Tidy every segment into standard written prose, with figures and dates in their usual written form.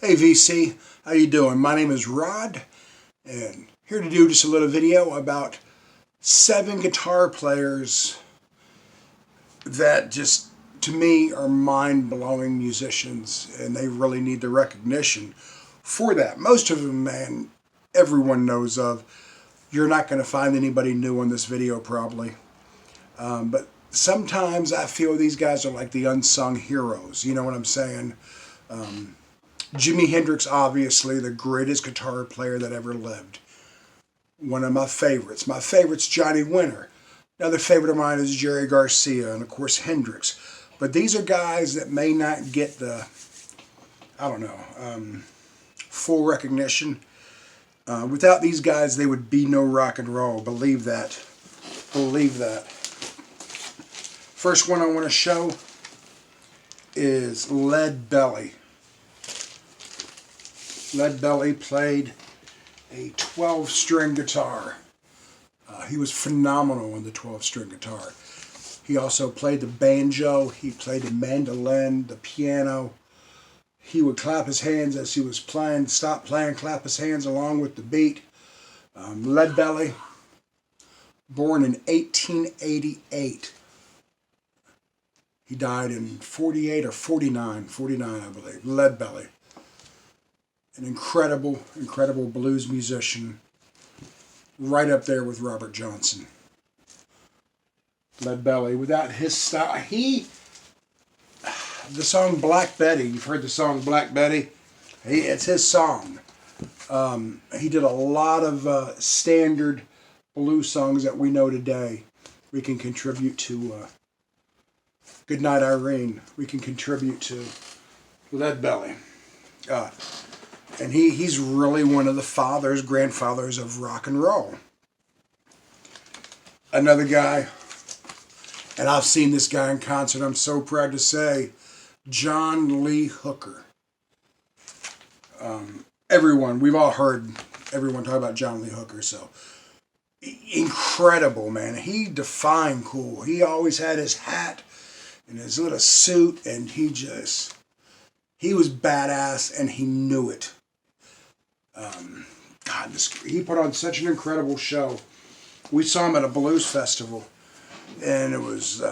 Hey VC, how you doing? My name is Rod, and here to do just a little video about 7 guitar players that just, to me, are mind-blowing musicians, and they really need the recognition for that. Most of them, man, everyone knows of. You're not going to find anybody new on this video, probably. But sometimes I feel these guys are like the unsung heroes. You know what I'm saying? Jimi Hendrix, obviously, the greatest guitar player that ever lived. One of my favorites. My favorite's Johnny Winter. Another favorite of mine is Jerry Garcia, and of course Hendrix. But these are guys that may not get the, full recognition. Without these guys, there would be no rock and roll. Believe that. Believe that. First one I want to show is Leadbelly. Leadbelly played a 12-string guitar. He was phenomenal on the 12-string guitar. He also played the banjo, he played the mandolin, the piano. He would clap his hands as he was playing, stop playing, clap his hands along with the beat. Leadbelly, born in 1888. He died in 48 or 49, I believe. Leadbelly. An incredible, incredible blues musician, right up there with Robert Johnson. Leadbelly, without his style, the song Black Betty, you've heard the song Black Betty? It's his song. He did a lot of standard blues songs that we know today. We can contribute to Goodnight Irene. We can contribute to Leadbelly. And he's really one of the grandfathers of rock and roll. Another guy, and I've seen this guy in concert, I'm so proud to say, John Lee Hooker. We've all heard everyone talk about John Lee Hooker, so incredible, man. He defined cool. He always had his hat and his little suit, and he was badass, and he knew it. He put on such an incredible show. We saw him at a blues festival, and it was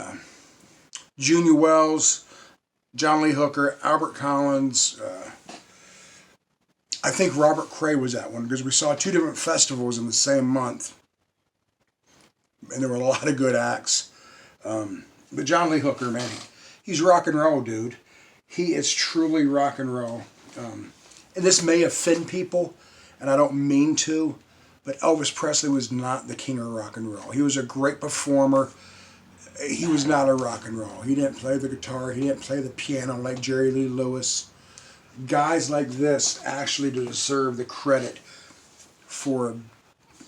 Junior Wells, John Lee Hooker, Albert Collins. I think Robert Cray was at one, because we saw 2 different festivals in the same month, and there were a lot of good acts. But John Lee Hooker, man, he's rock and roll, dude. He is truly rock and roll. And this may offend people, and I don't mean to, but Elvis Presley was not the king of rock and roll. He was a great performer. He was not a rock and roll. He didn't play the guitar. He didn't play the piano like Jerry Lee Lewis. Guys like this actually deserve the credit for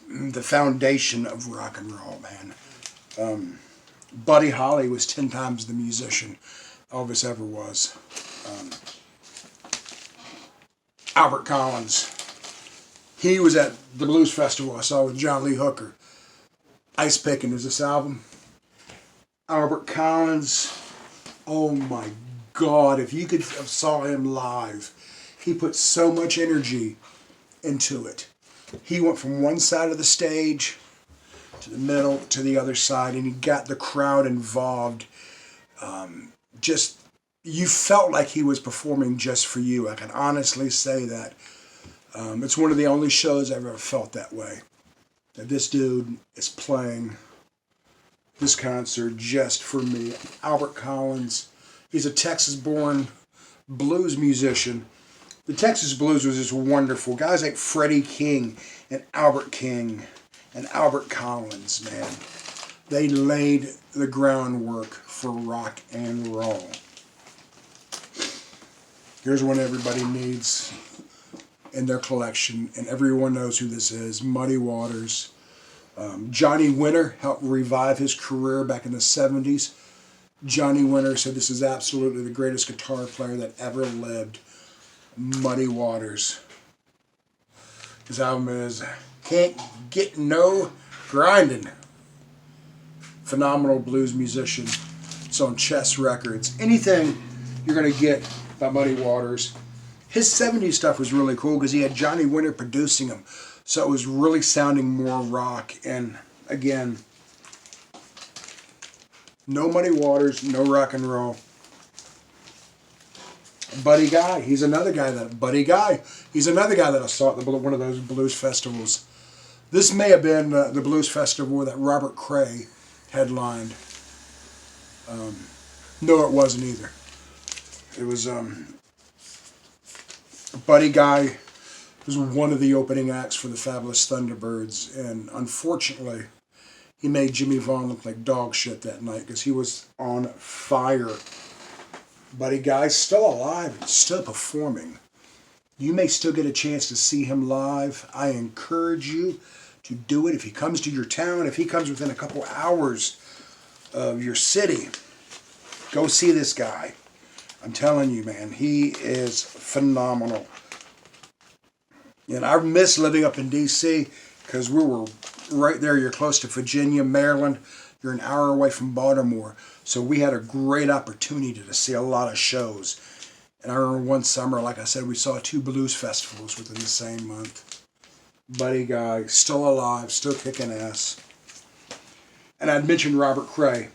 the foundation of rock and roll, man. Buddy Holly was 10 times the musician Elvis ever was. Albert Collins, he was at the blues festival I saw with John Lee Hooker. Ice Pickin' is this album. Albert Collins, oh my God, if you could have saw him live, he put so much energy into it. He went from one side of the stage to the middle to the other side, and he got the crowd involved. You felt like he was performing just for you. I can honestly say that. It's one of the only shows I've ever felt that way. That this dude is playing this concert just for me. Albert Collins, he's a Texas-born blues musician. The Texas blues was just wonderful. Guys like Freddie King and Albert King and Albert Collins, man. They laid the groundwork for rock and roll. Here's one everybody needs in their collection, and everyone knows who this is, Muddy Waters. Johnny Winter helped revive his career back in the 70s. Johnny Winter said this is absolutely the greatest guitar player that ever lived. Muddy Waters. His album is Can't Get No Grindin'. Phenomenal blues musician. It's on Chess Records. Anything you're going to get by Muddy Waters His 70s stuff was really cool because he had Johnny Winter producing him. So it was really sounding more rock. And again, no Muddy Waters, no rock and roll. Buddy Guy, he's another guy that I saw at one of those blues festivals. This may have been the blues festival that Robert Cray headlined. No, it wasn't either. It was Buddy Guy was one of the opening acts for the Fabulous Thunderbirds, and unfortunately, he made Jimmy Vaughn look like dog shit that night because he was on fire. Buddy Guy's still alive and still performing. You may still get a chance to see him live. I encourage you to do it if he comes to your town, if he comes within a couple hours of your city. Go see this guy. I'm telling you, man, he is phenomenal. And I miss living up in D.C. because we were right there. You're close to Virginia, Maryland. You're an hour away from Baltimore. So we had a great opportunity to see a lot of shows. And I remember one summer, like I said, we saw 2 blues festivals within the same month. Buddy Guy, still alive, still kicking ass. And I'd mentioned Robert Cray.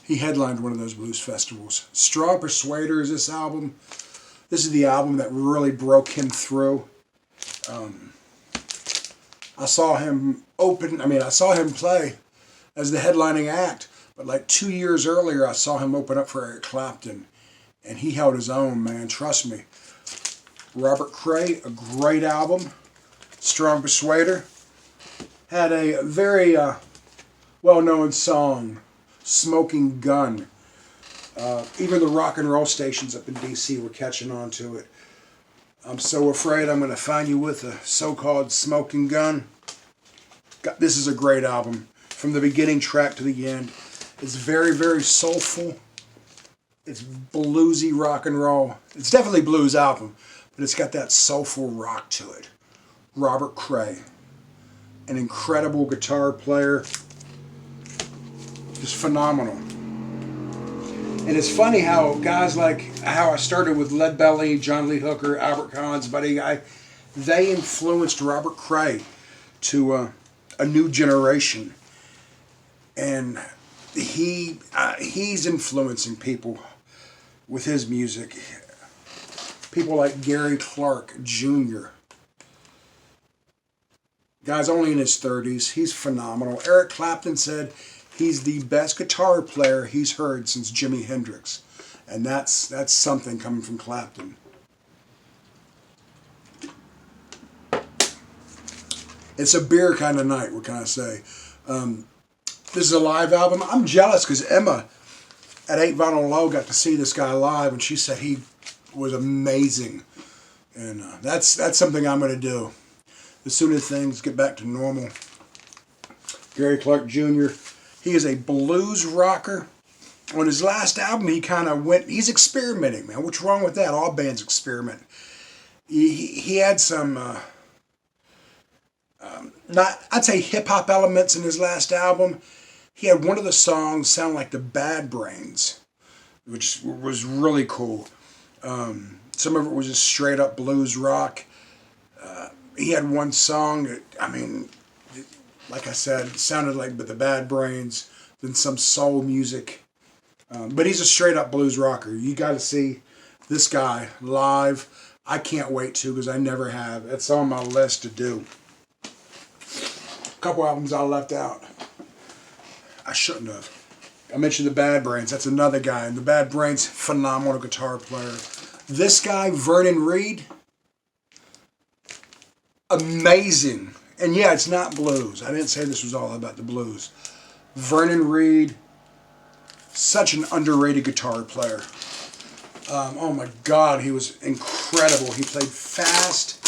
He headlined one of those blues festivals. Strong Persuader is this album. This is the album that really broke him through. I saw him play as the headlining act. But like 2 years earlier, I saw him open up for Eric Clapton. And he held his own, man. Trust me. Robert Cray, a great album. Strong Persuader. Had a very well-known song, Smoking Gun. Even the rock and roll stations up in D.C. were catching on to it. I'm so afraid I'm going to find you with a so-called Smoking Gun. This is a great album. From the beginning track to the end. It's very, very soulful. It's bluesy rock and roll. It's definitely a blues album, but it's got that soulful rock to it. Robert Cray, an incredible guitar player. Just phenomenal. And it's funny how guys like how I started with Leadbelly, John Lee Hooker, Albert Collins, Buddy Guy, they influenced Robert Cray to a new generation. And he's influencing people with his music. People like Gary Clark Jr. Guy's only in his 30s. He's phenomenal. Eric Clapton said he's the best guitar player he's heard since Jimi Hendrix. And that's something coming from Clapton. It's a beer kind of night, what can I say? This is a live album. I'm jealous because Emma at 8 Vinyl Low got to see this guy live, and she said he was amazing. And that's something I'm going to do as soon as things get back to normal. Gary Clark Jr., he is a blues rocker. On his last album, he kind of he's experimenting, man. What's wrong with that? All bands experiment. He had some, I'd say hip-hop elements in his last album. He had one of the songs sound like the Bad Brains, which was really cool. Some of it was just straight up blues rock. He had one song that, like I said, it sounded like the Bad Brains, then some soul music. But he's a straight up blues rocker. You got to see this guy live. I can't wait to because I never have. It's on my list to do. A couple albums I left out. I shouldn't have. I mentioned the Bad Brains. That's another guy. And the Bad Brains, phenomenal guitar player. This guy, Vernon Reed, amazing. And yeah, it's not blues. I didn't say this was all about the blues. Vernon Reed, such an underrated guitar player. Oh my God, he was incredible. He played fast.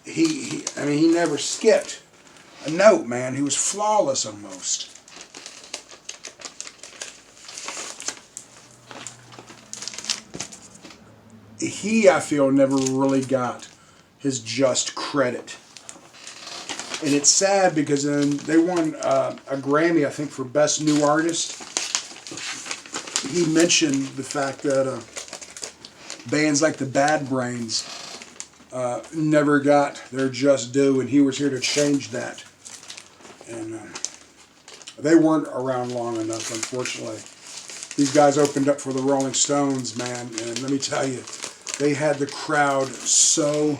He never skipped a note, man. He was flawless almost. He, I feel, never really got his just credit. And it's sad because then they won a Grammy, I think, for Best New Artist. He mentioned the fact that bands like the Bad Brains never got their just due, and he was here to change that. And they weren't around long enough, unfortunately. These guys opened up for the Rolling Stones, man, and let me tell you, they had the crowd so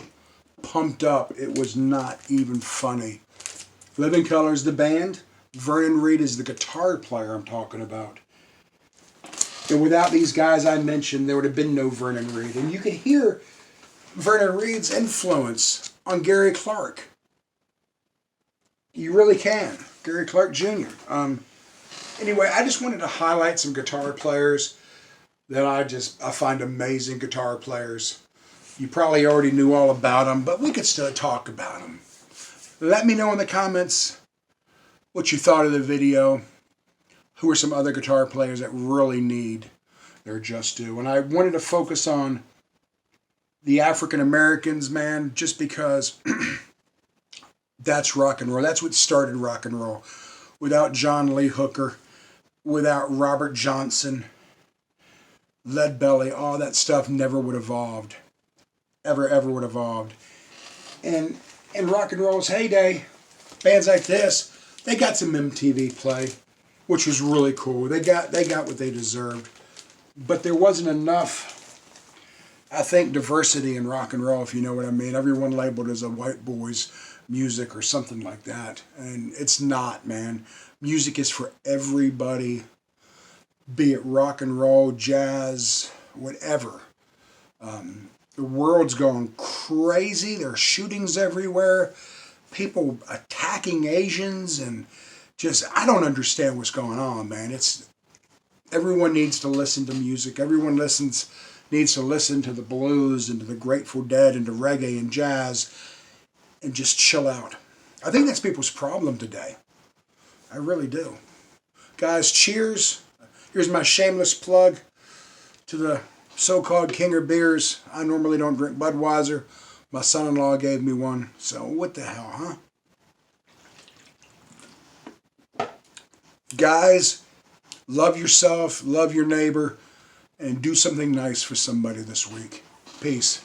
pumped up, it was not even funny. Living Colour's the band. Vernon Reed is the guitar player I'm talking about. And without these guys I mentioned, there would have been no Vernon Reed. And you could hear Vernon Reed's influence on Gary Clark. You really can. Gary Clark Jr. Anyway, I just wanted to highlight some guitar players that I find amazing guitar players. You probably already knew all about them, but we could still talk about them. Let me know in the comments what you thought of the video. Who are some other guitar players that really need their just due? And I wanted to focus on the African Americans, man, just because that's rock and roll. That's what started rock and roll. Without John Lee Hooker, without Robert Johnson, Leadbelly, all that stuff never would have evolved. Ever would have evolved. And in rock and roll's heyday, bands like this, they got some MTV play, which was really cool. They got what they deserved. But there wasn't enough, I think, diversity in rock and roll, if you know what I mean. Everyone labeled as a white boy's music or something like that. And it's not, man. Music is for everybody, be it rock and roll, jazz, whatever. The world's going crazy. There are shootings everywhere. People attacking Asians and just, I don't understand what's going on, man. Everyone needs to listen to music. Everyone needs to listen to the blues and to the Grateful Dead and to reggae and jazz and just chill out. I think that's people's problem today. I really do. Guys, cheers. Here's my shameless plug to the so-called King of Beers. I normally don't drink Budweiser. My son-in-law gave me one, so what the hell, huh? Guys, love yourself, love your neighbor, and do something nice for somebody this week. Peace.